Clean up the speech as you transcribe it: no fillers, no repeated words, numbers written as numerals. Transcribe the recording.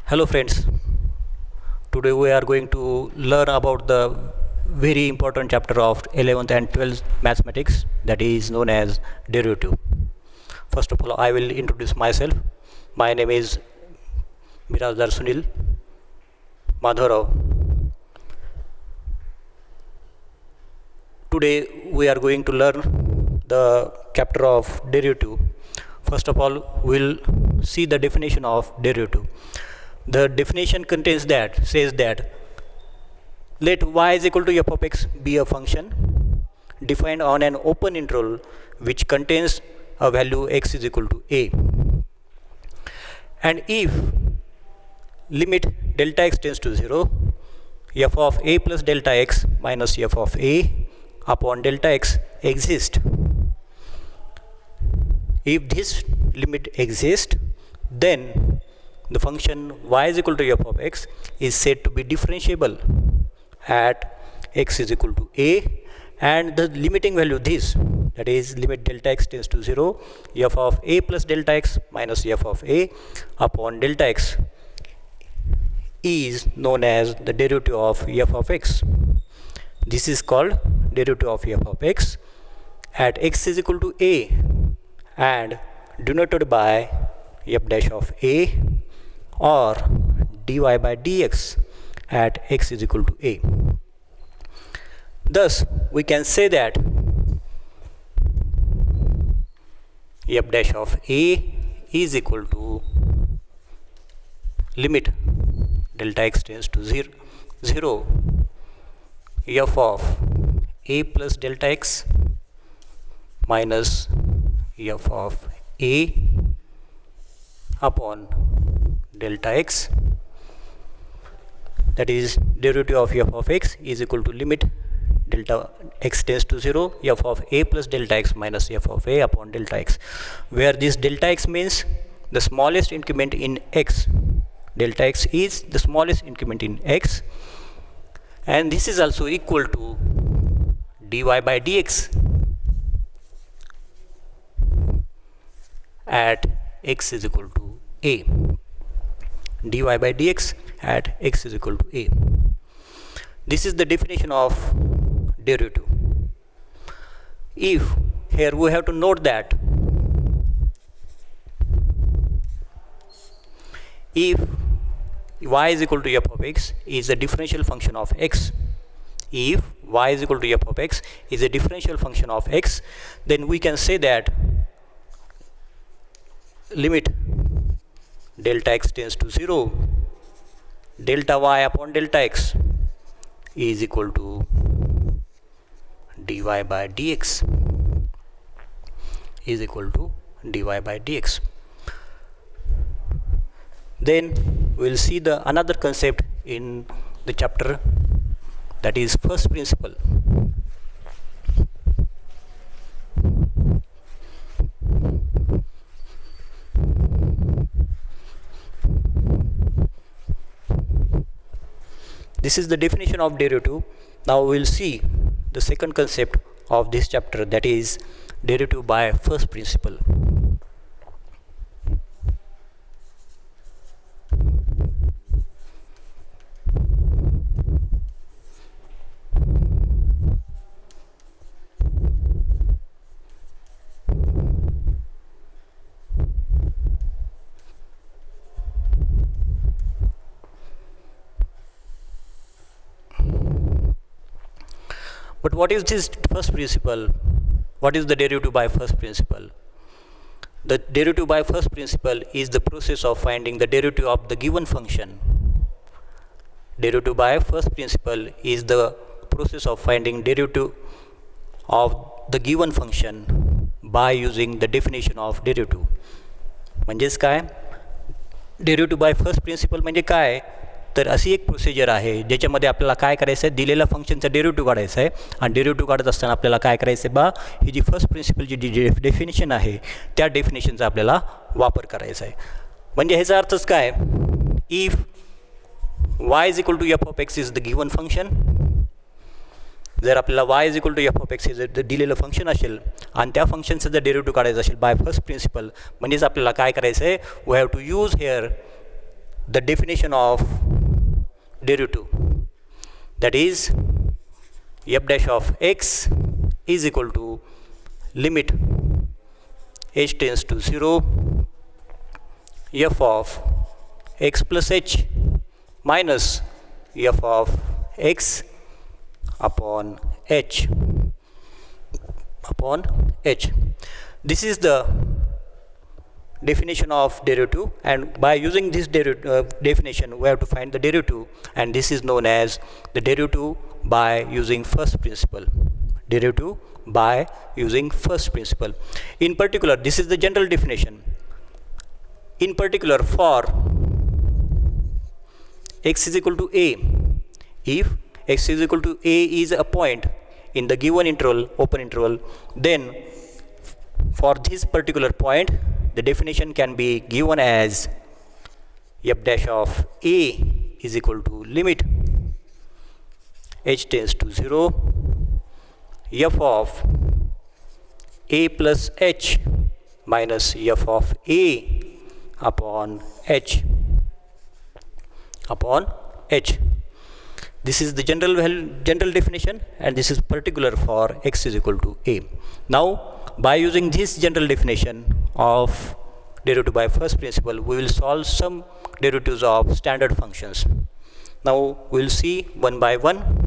Hello friends, today we are going to learn about the very important chapter of 11th and 12th mathematics, that is known as derivative. First of all, I will introduce myself. My name is Birajdar Sunil Madhurao. Today we are going to learn the chapter of derivative. First of all, we'll see the definition of derivative. The definition says that let y is equal to f of x be a function defined on an open interval which contains a value x is equal to a, and if limit delta x tends to 0, f of a plus delta x minus f of a upon delta x exists. If this limit exists, then the function y is equal to f of x is said to be differentiable at x is equal to a, and the limiting value this, that is limit delta x tends to 0, f of a plus delta x minus f of a upon delta x is known as the derivative of f of x. This is called derivative of f of x at x is equal to a and denoted by f dash of a, or dy by dx at x is equal to a. Thus, we can say that f dash of a is equal to limit delta x tends to 0, f of a plus delta x minus f of a upon delta x, that is derivative of f of x is equal to limit delta x tends to 0, f of a plus delta x minus f of a upon delta x, where this delta x means the smallest increment in x. Delta x is the smallest increment in x, and this is also equal to dy by dx at x is equal to a. dy by dx at x is equal to a. This is the definition of derivative. If here we have to note that if y is equal to f of x is a differential function of x, if y is equal to f of x is a differential function of x, then we can say that limit delta x tends to 0, delta y upon delta x is equal to dy by dx is equal to dy by dx. Then we will see the another concept in the chapter, that is first principle. This is the definition of derivative. Now we will see the second concept of this chapter, that is derivative by first principle. But what is this first principle? What is the derivative by first principle? The derivative by first principle is the process of finding the derivative of the given function. Derivative by first principle is the process of finding derivative of the given function by using the definition of derivative. म्हणजेच काय? Derivative by first principal म्हणजे काय? तर अशी एक procedure आहे ज्याच्यामध्ये आपल्याला काय करायचं आहे, दिलेल्या फंक्शनचा डेरिव्हेटिव्ह काढायचा आहे, आणि डेरिव्हेटिव्ह काढत असताना आपल्याला काय करायचं आहे बा, ही जी फर्स्ट प्रिन्सिपलची जी डेफिनेशन आहे त्या डेफिनेशनचा आपल्याला वापर करायचा आहे. म्हणजे ह्याचा अर्थच काय, if y is equal to f of x is the given function, जर आपल्याला y is equal to f of x जर दिलेलं फंक्शन असेल आणि त्या फंक्शनचं जर डेरिव्हेटिव्ह काढायचं असेल बाय फर्स्ट प्रिन्सिपल, म्हणजेच आपल्याला काय करायचं आहे, we have to use here the definition of derivative, that is f dash of x is equal to limit h tends to 0 f of x plus h minus f of x upon h. This is the definition of derivative, and by using this definition we have to find the derivative, and this is known as the derivative by using first principle. Derivative by using first principle. In particular, this is the general definition. In particular, for x is equal to a, if x is equal to a is a point in the given interval, open interval, then for this particular point the definition can be given as f dash of a is equal to limit h tends to 0 f of a plus h minus f of a upon h. This is the general definition, and this is particular for x is equal to a. Now, by using this general definition of derivative by first principle, we will solve some derivatives of standard functions. Now we will see one by one.